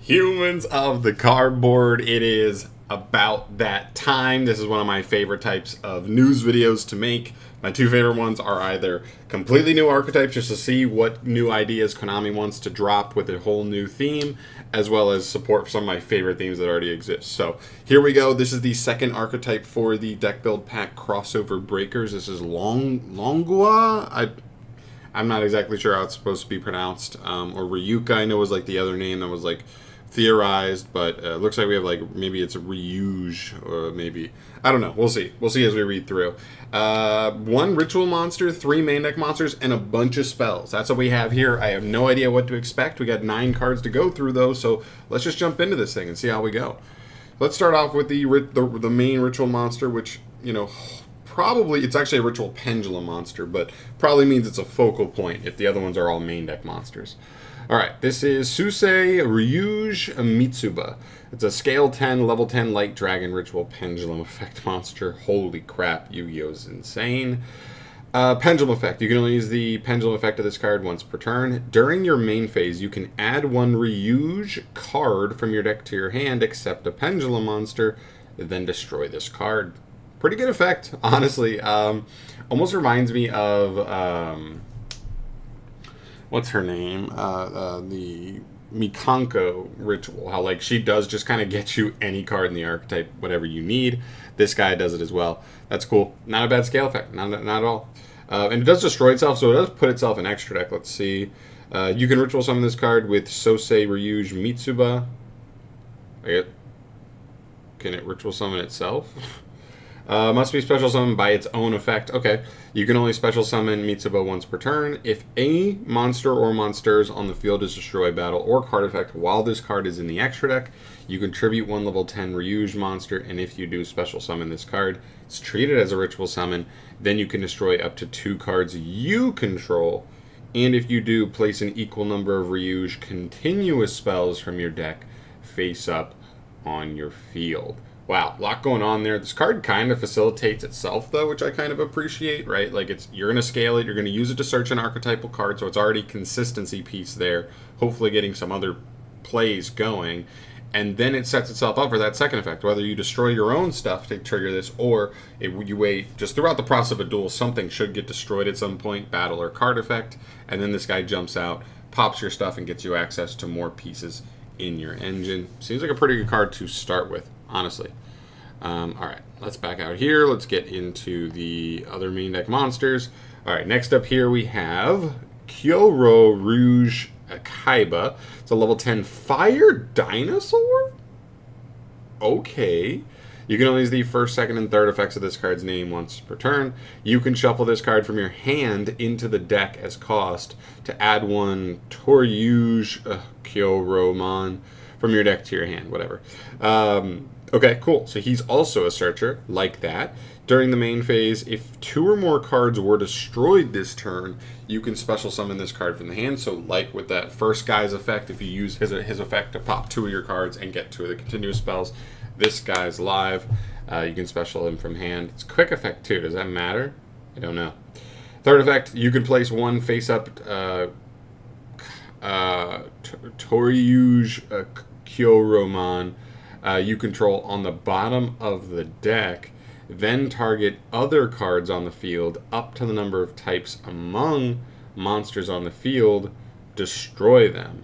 Humans of the cardboard, it is about that time. This is one of my favorite types of news videos to make. My two favorite ones are either completely new archetypes just to see what new ideas Konami wants to drop with a whole new theme, as well as support for some of my favorite themes that already exist. So here we go. This is the second archetype for the deck build pack crossover breakers. This is Longua. I'm not exactly sure how it's supposed to be pronounced. Or Ryuuge, I know was like the other name that was like theorized, but it looks like we have like maybe it's a Ryuuge or maybe I don't know. We'll see. We'll see as we read through. One ritual monster, 3 main deck monsters, and a bunch of spells. That's what we have here. I have no idea what to expect. We got 9 cards to go through though, so let's just jump into this thing and see how we go. Let's start off with the main ritual monster, which probably it's actually a ritual pendulum monster, but probably means it's a focal point if the other ones are all main deck monsters. Alright, this is Susei Ryuuge Mitsuba. It's a scale 10, level 10 light dragon ritual pendulum effect monster. Holy crap, Yu-Gi-Oh! Is insane. Pendulum effect. You can only use the pendulum effect of this card once per turn. During your main phase, you can add 1 Ryuuge card from your deck to your hand, except a pendulum monster, then destroy this card. Pretty good effect, honestly. Almost reminds me of... what's her name? The Mikanko ritual. How like she does just kind of get you any card in the archetype, whatever you need. This guy does it as well. That's cool. Not a bad scale effect. Not at all. And it does destroy itself, so it does put itself in extra deck. Let's see. You can ritual summon this card with Sosei Ryuuge Mitsuba. Can it ritual summon itself? Must be special summoned by its own effect. Okay. You can only special summon Mitsuba once per turn. If a monster or monsters on the field is destroyed battle or card effect while this card is in the extra deck, you contribute 1 level 10 Ryuuge monster, and if you do special summon this card, it's treated as a ritual summon. Then you can destroy up to 2 cards you control. And if you do, place an equal number of Ryuuge continuous spells from your deck face up on your field. Wow, a lot going on there. This card kind of facilitates itself, though, which I kind of appreciate, right? Like, you're going to scale it, you're going to use it to search an archetypal card, so it's already consistency piece there, hopefully getting some other plays going, and then it sets itself up for that second effect, whether you destroy your own stuff to trigger this, or you wait, just throughout the process of a duel, something should get destroyed at some point, battle or card effect, and then this guy jumps out, pops your stuff, and gets you access to more pieces in your engine. Seems like a pretty good card to start with, honestly. Alright, let's back out here. Let's get into the other main deck monsters. Alright, next up here we have Kyoro Rouge Kaiba. It's a level 10 fire dinosaur? Okay. You can only use the first, second, and third effects of this card's name once per turn. You can shuffle this card from your hand into the deck as cost to add 1 Toryuge Kyoromon from your deck to your hand, whatever. Okay, cool. So he's also a searcher, like that. During the main phase, if 2 or more cards were destroyed this turn, you can special summon this card from the hand. So like with that first guy's effect, if you use his effect to pop 2 of your cards and get 2 of the continuous spells, this guy's live. You can special him from hand. It's a quick effect too. Does that matter? I don't know. Third effect, you can place 1 face-up Toryuge Kyoromon you control on the bottom of the deck, then target other cards on the field up to the number of types among monsters on the field, destroy them.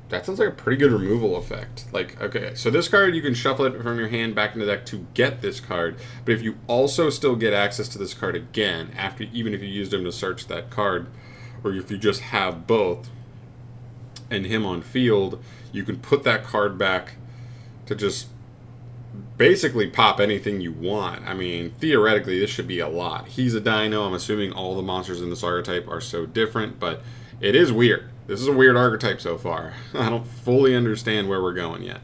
That sounds like a pretty good removal effect. Like, okay, so this card, you can shuffle it from your hand back into the deck to get this card, but if you also still get access to this card again, after even if you used him to search that card, or if you just have both, and him on field, you can put that card back to just basically pop anything you want. I mean, theoretically, this should be a lot. He's a dino. I'm assuming all the monsters in this archetype are so different, but it is weird. This is a weird archetype so far. I don't fully understand where we're going yet.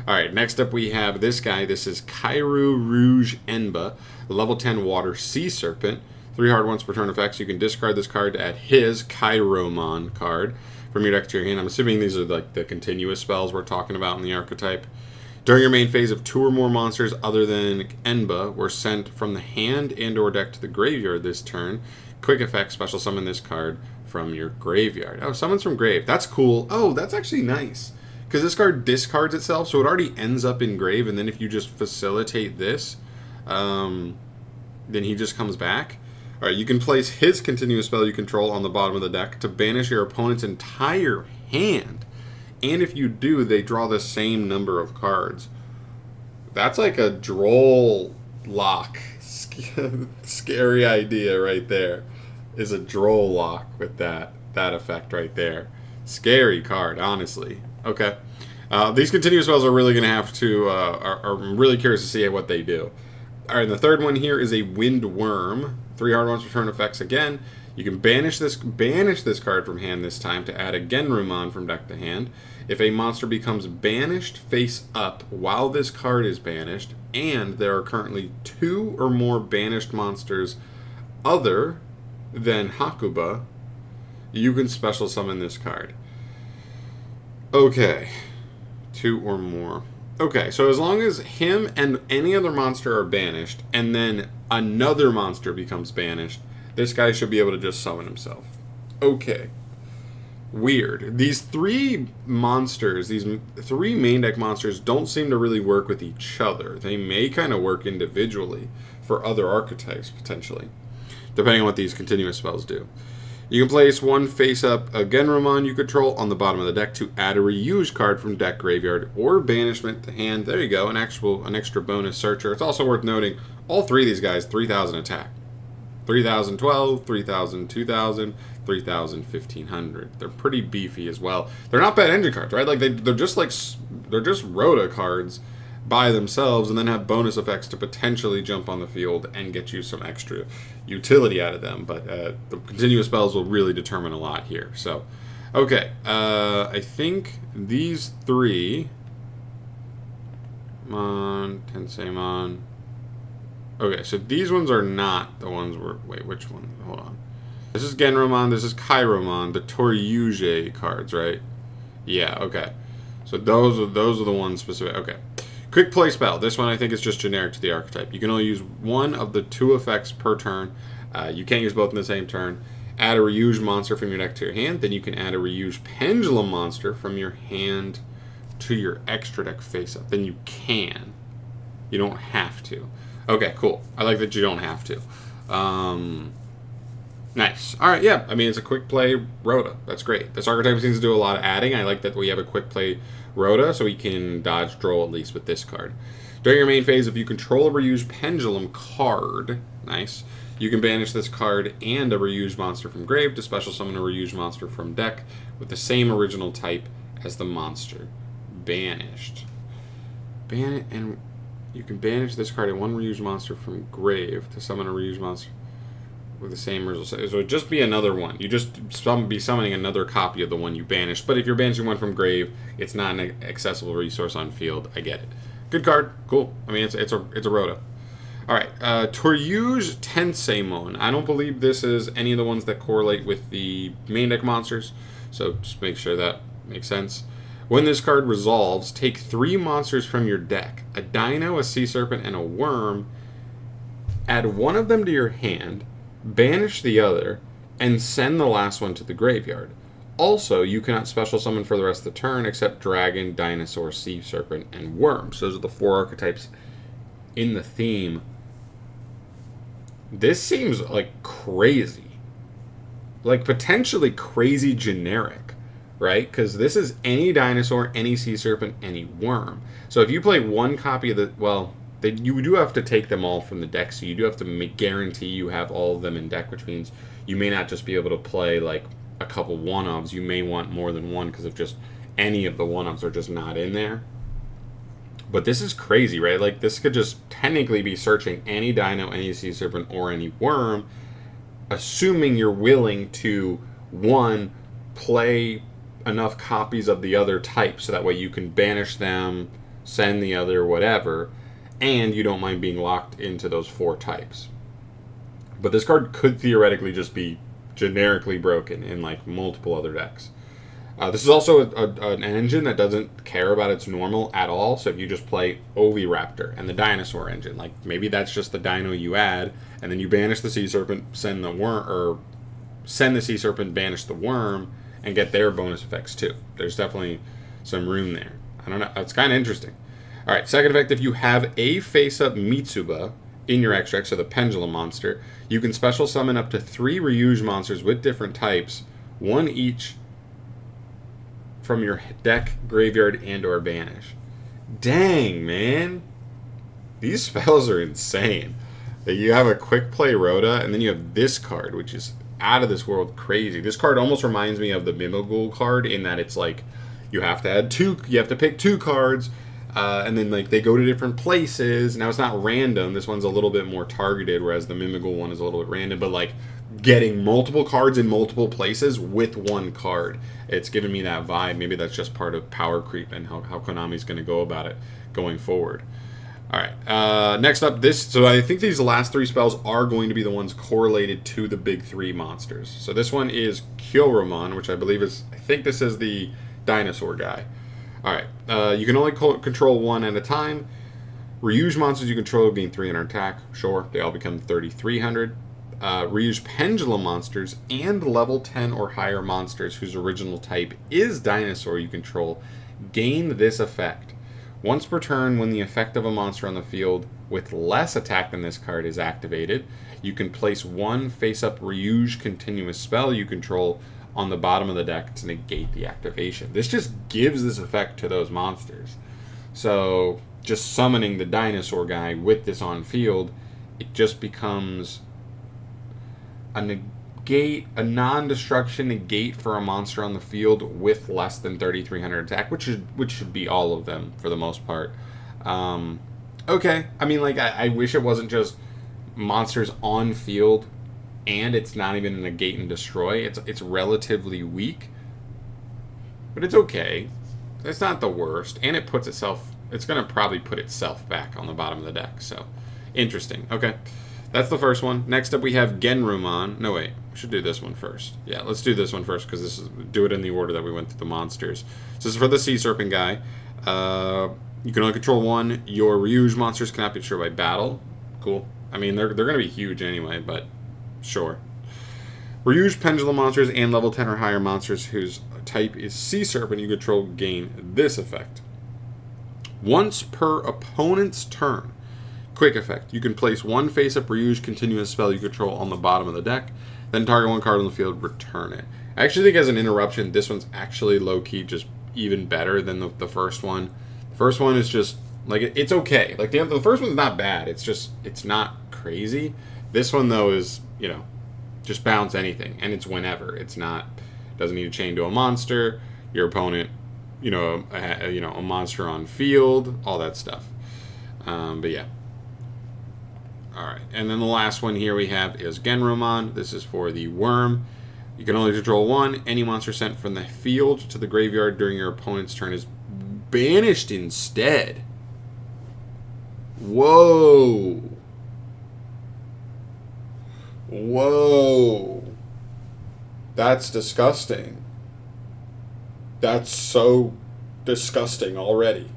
Alright, next up we have this guy. This is Kairu Rouge Enba, level 10 water sea serpent. 3 hard ones per turn effects. You can discard this card to add his Kairomon card from your deck to your hand. I'm assuming these are like the continuous spells we're talking about in the archetype. During your main phase, if 2 or more monsters other than Enba were sent from the hand and or deck to the graveyard this turn, quick effect, special summon this card from your graveyard. Oh, summons from grave. That's cool. Oh, that's actually nice. because this card discards itself, so it already ends up in grave, and then if you just facilitate this, then he just comes back. Alright, you can place his continuous spell you control on the bottom of the deck to banish your opponent's entire hand. And if you do, they draw the same number of cards. That's like a droll lock. Scary idea right there. Is a droll lock with that effect right there. Scary card, honestly. Okay. These continuous spells are really going to have to... I'm really curious to see what they do. Alright, the third one here is a Wind Worm. 3 hard ones return effects again. You can banish this card from hand this time to add a Genrumon from deck to hand. If a monster becomes banished face up while this card is banished, and there are currently 2 or more banished monsters other than Hakuba, you can special summon this card. Okay. 2 or more. Okay, so as long as him and any other monster are banished, and then another monster becomes banished, this guy should be able to just summon himself. Okay. Weird. These 3 monsters, these 3 main deck monsters, don't seem to really work with each other. They may kind of work individually for other archetypes, potentially, depending on what these continuous spells do. You can place 1 face-up Genrumon you control on the bottom of the deck to add a Ryuuge card from deck graveyard or banishment to hand. There you go, an extra bonus searcher. It's also worth noting, all 3 of these guys, 3,000 attack. 3,012, 3,000, 2,000, 3,000, 1,500. They're pretty beefy as well. They're not bad engine cards, right? Like they're just Rhoda cards by themselves, and then have bonus effects to potentially jump on the field and get you some extra utility out of them. But the continuous spells will really determine a lot here. So, okay, I think these 3. Mon, Tenseimon. Okay, so these ones are not the ones we're... Wait, which one? Hold on. This is Genrumon, this is Kairomon, the Ryuuge cards, right? Yeah, okay. So those are the ones specific. Okay. Quick play spell. This one I think is just generic to the archetype. You can only use 1 of the 2 effects per turn. You can't use both in the same turn. Add a Ryuuge monster from your deck to your hand. Then you can add a Ryuuge Pendulum monster from your hand to your extra deck face-up. Then you can. You don't have to. Okay, cool. I like that you don't have to. Nice. Alright, yeah. I mean, it's a quick play Rhoda. That's great. This archetype seems to do a lot of adding. I like that we have a quick play Rhoda, so we can dodge draw at least with this card. During your main phase, if you control a Ryuuge Pendulum card, nice, you can banish this card and a Ryuuge monster from grave to special summon a Ryuuge monster from deck with the same original type as the monster. Banished. Ban it, and you can banish this card and 1 Ryuuge monster from grave to summon a Ryuuge monster with the same result. So it would just be another one. You just be summoning another copy of the one you banished. But if you're banishing one from grave, it's not an accessible resource on field. I get it. Good card. Cool. I mean, it's a Rhoda. Alright, Ryuuge Tenseimon. I don't believe this is any of the ones that correlate with the main deck monsters. So just make sure that makes sense. When this card resolves, take 3 monsters from your deck. A Dino, a Sea Serpent, and a Worm. Add 1 of them to your hand. Banish the other. And send the last one to the graveyard. Also, you cannot special summon for the rest of the turn except Dragon, Dinosaur, Sea Serpent, and Worm. So those are the 4 archetypes in the theme. This seems like crazy. Like potentially crazy generic. Right? Because this is any dinosaur, any sea serpent, any worm. So if you play 1 copy of the... Well, you do have to take them all from the deck, so you do have to guarantee you have all of them in deck, which means you may not just be able to play like a couple one-ofs. You may want more than 1 because if just any of the one-ofs are just not in there. But this is crazy, right? Like this could just technically be searching any dino, any sea serpent, or any worm, assuming you're willing to, 1, play enough copies of the other type so that way you can banish them, send the other, whatever, and you don't mind being locked into those 4 types. But this card could theoretically just be generically broken in like multiple other decks. This is also an engine that doesn't care about its normal at all, so if you just play Oviraptor and the dinosaur engine, like maybe that's just the dino you add, and then you banish the sea serpent, send the worm, or send the sea serpent, banish the worm, and get their bonus effects too. There's definitely some room there. I don't know. It's kind of interesting. All right, second effect, if you have a face-up Mitsuba in your extract, so the Pendulum monster, you can special summon up to 3 Ryuuge monsters with different types, 1 each from your deck, graveyard, and or banish. Dang, man. These spells are insane. You have a quick play Rhoda, and then you have this card, which is out of this world crazy. This card almost reminds me of the Mimigul card in that it's like you have to pick 2 cards, and then like they go to different places. Now it's not random. This one's a little bit more targeted, whereas the Mimigul one is a little bit random. But like getting multiple cards in multiple places with 1 card, it's giving me that vibe. Maybe that's just part of power creep and how Konami's going to go about it going forward. All right. Next up, so I think these last 3 spells are going to be the ones correlated to the big 3 monsters. So this one is Kyuremon, which I think this is the dinosaur guy. All right. You can only control 1 at a time. Ryuuge monsters you control gain 300 attack. Sure, they all become 3,300. Ryuuge Pendulum monsters and level 10 or higher monsters whose original type is dinosaur you control gain this effect. Once per turn, when the effect of a monster on the field with less attack than this card is activated, you can place 1 face-up Ryuuge continuous spell you control on the bottom of the deck to negate the activation. This just gives this effect to those monsters. So just summoning the dinosaur guy with this on field, it just becomes a non-destruction negate for a monster on the field with less than 3,300 attack, which should be all of them for the most part. Okay, I mean, like I wish it wasn't just monsters on field, and it's not even a negate and destroy. It's relatively weak, but it's okay. It's not the worst, and it puts itself. It's gonna probably put itself back on the bottom of the deck. So, interesting. Okay. That's the first one. Next up, we have Genrumon. No, wait. We should do this one first. Yeah, let's do this one first because do it in the order that we went through the monsters. So this is for the Sea Serpent guy. You can only control 1. Your Ryuuge monsters cannot be destroyed by battle. Cool. I mean, they're going to be huge anyway, but sure. Ryuuge Pendulum monsters and level 10 or higher monsters whose type is Sea Serpent you control gain this effect. Once per opponent's turn. Quick effect. You can place 1 face-up Ryuuge continuous spell you control on the bottom of the deck, then target 1 card on the field, return it. I actually think as an interruption, this one's actually low-key just even better than the first one. The first one is just, like, it's okay. Like, the first one's not bad. It's just, it's not crazy. This one, though, is, you know, just bounce anything, and it's whenever. It's not, doesn't need to chain to a monster, your opponent, a monster on field, all that stuff. But yeah. Alright, and then the last one here we have is Genrumon. This is for the worm. You can only control 1. Any monster sent from the field to the graveyard during your opponent's turn is banished instead. Whoa. Whoa. That's disgusting. That's so disgusting already.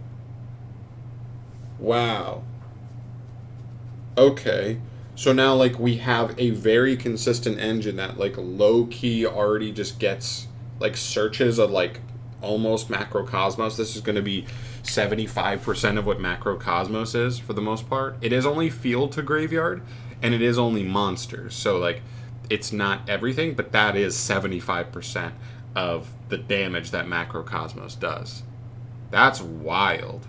Wow. Okay, so now like we have a very consistent engine that like low-key already just gets like searches of like almost Macrocosmos. This is going to be 75% of what Macrocosmos is for the most part. It is only field to graveyard, and it is only monsters. So like it's not everything, but that is 75% of the damage that Macrocosmos does. That's wild.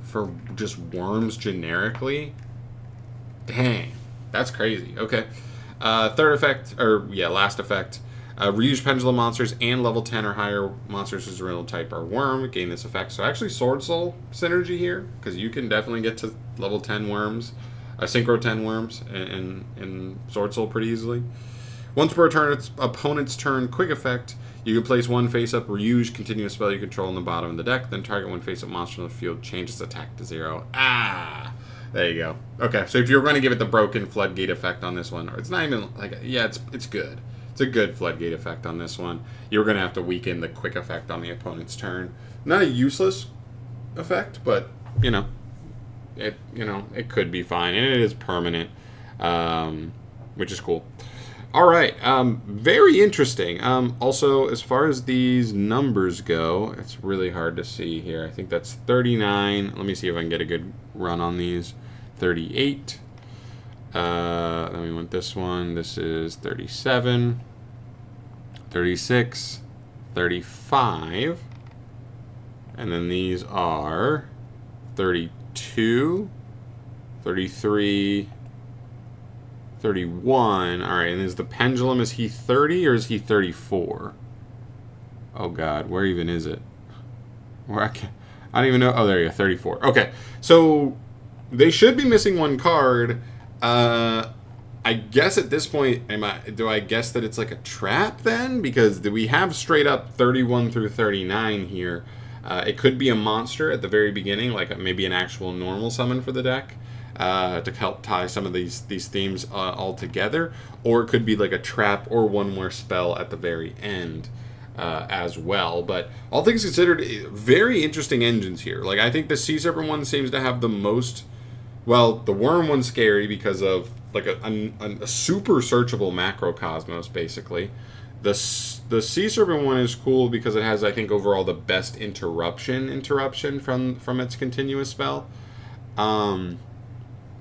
For just worms generically. Dang, that's crazy. Okay. Third effect, last effect. Ryuuge Pendulum monsters and level 10 or higher monsters whose original type are worm gain this effect. So actually Sword Soul synergy here, because you can definitely get to level 10 worms, Synchro 10 worms in Sword Soul pretty easily. Once per turn, its opponent's turn, quick effect. You can place 1 face-up Ryuuge continuous spell you control on the bottom of the deck, then target 1 face-up monster on the field, change its attack to 0. Ah! There you go. Okay, so if you're going to give it the broken floodgate effect on this one, or it's not even like, yeah, it's good. It's a good floodgate effect on this one. You're going to have to weaken the quick effect on the opponent's turn. Not a useless effect, but it could be fine, and it is permanent, which is cool. All right, very interesting. Also, as far as these numbers go, it's really hard to see here. I think that's 39. Let me see if I can get a good run on these. 38. Then we want this one. This is 37, 36, 35. And then these are 32, 33, 31. All right, and is the pendulum, is he 30 or is he 34? Oh God, where even is it? Where I don't even know. Oh, there you go, 34. Okay, so they should be missing one card. I guess at this point, do I guess that it's like a trap then? Because we have straight up 31 through 39 here. It could be a monster at the very beginning, like maybe an actual normal summon for the deck. To help tie some of these themes all together, or it could be like a trap or one more spell at the very end as well. But all things considered, very interesting engines here. Like, I think the Sea Serpent one seems to have the most. Well, the Worm one's scary because of like a super searchable Macrocosmos, basically. The Sea Serpent one is cool because it has, I think, overall the best interruption from its continuous spell.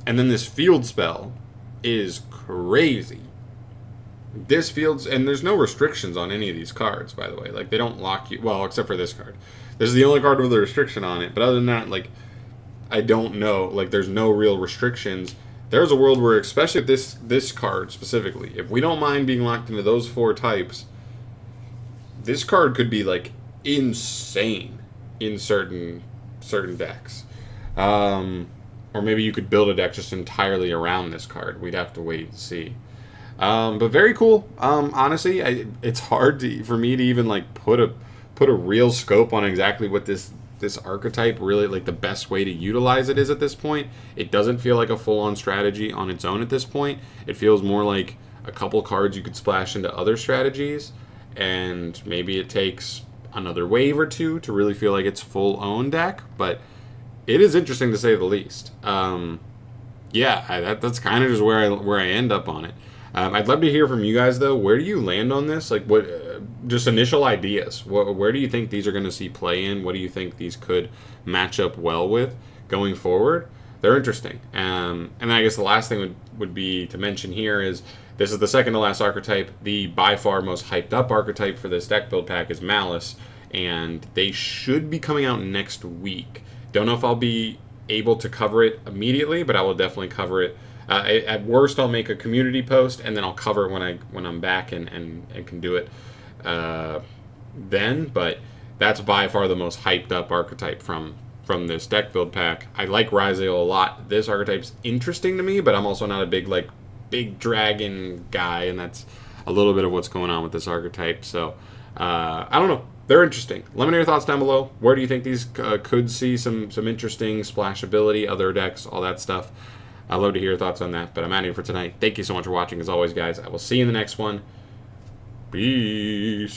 And then this field spell is crazy. This field's, and there's no restrictions on any of these cards, by the way. Like, they don't lock you, well, except for this card. This is the only card with a restriction on it. But other than that, like, I don't know. Like, there's no real restrictions. There's a world where, especially this card specifically, if we don't mind being locked into those 4 types, this card could be, like, insane in certain decks. Or maybe you could build a deck just entirely around this card. We'd have to wait and see. But very cool. Honestly, it's hard for me to even like put a real scope on exactly what this archetype really, like, the best way to utilize it is at this point. It doesn't feel like a full-on strategy on its own at this point. It feels more like a couple cards you could splash into other strategies, and maybe it takes another wave or two to really feel like it's full-own deck, but it is interesting to say the least. Yeah, that's kind of just where I end up on it. I'd love to hear from you guys, though. Where do you land on this? Like, what, just initial ideas. Where do you think these are going to see play in? What do you think these could match up well with going forward? They're interesting. And I guess the last thing would be to mention here is this is the second to last archetype. The by far most hyped up archetype for this deck build pack is Malice, and they should be coming out next week. Don't know if I'll be able to cover it immediately, but I will definitely cover it. At worst, I'll make a community post, and then I'll cover it when I'm back and can do it then. But that's by far the most hyped up archetype from this deck build pack. I like Ryuuge a lot. This archetype's interesting to me, but I'm also not a big dragon guy, and that's a little bit of what's going on with this archetype. So I don't know. They're interesting. Let me know your thoughts down below. Where do you think these could see some interesting splashability, other decks, all that stuff? I'd love to hear your thoughts on that, but I'm out of here for tonight. Thank you so much for watching. As always, guys, I will see you in the next one. Peace.